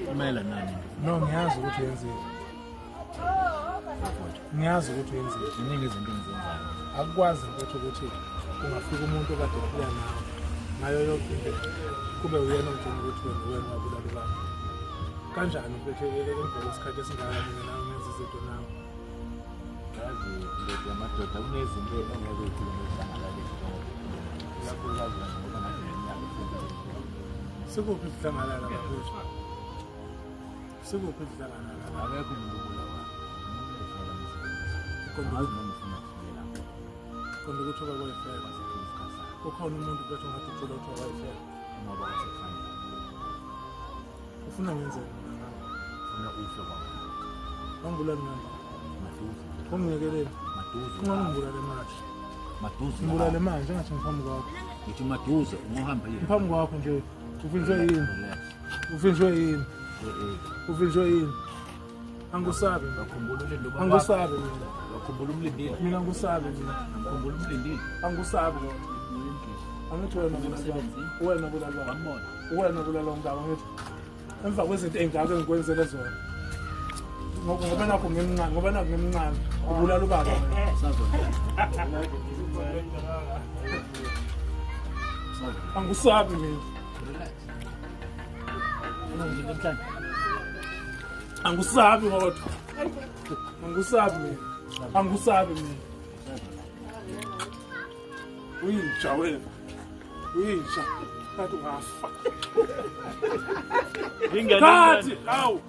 Kumele nani? No, ngiyazi ukuthi uyenzile. Ngiyazi ukuthi uyenzile. Ziningi izinto engizenzayo. Akukwazi ukuthi ungafika umuntu okade ephila nawe. Ngayo yonke into kube uyena ongena ukuthi wena wabulala ubaba. Kanjani mfethu emva kwesikhathi esingaka mina nawe ngenza izinto nawe? Yazi ndoda yamadoda kunezinto engeke ukhulume ezihlangalaleli zonke. Ikakhulukazi ngoba ngathi neminyaka sikuphi isihlangalala bafethu? Sikuphi isihlangalala? akekho umuntu obulawa. Konke Azi noma ufuna ukusilela. ukuthi okwayifela. Ukhona umuntu bethu ngathi ucela ukuthi okwayifela. Ngoba wasekhaya. Ufuna ngenzeni ngawe? Ufuna ufe kwakho. Angibulali ngani? Maduze. Ungingekeleni. Maduze. Ungangibulali manje. Maduze. Ngibulale manje ngathi ngiphambi kwakho. Ngithi maduze ungohamba yini? Ngiphambi kwakho nje. Uvinjwe yini? Relax. Uvinjwe yini? Eh. Uvinjwe yini? Angusabe. Bakhumbula ulendo baba. Angusabe mina. Bakhumbula umlindile. Mina angusabe mina. Bakhumbula umlindile. Angusabe. Angithi wena wena bulala. Wambona. Wena bulala umntaba ngithi. Emva kwezinto engaka engikwenzele zona. Ngoba nakho ngimncane, ngoba nakho ngimncane. Ubulala ubaba. Sazona. Angusabe mina. Relax. Angusabi kodwa. Angusabi mina. Angusabi mina. Uyinja wena. Uyinja. Kanti ungafa. Kathi, hawu.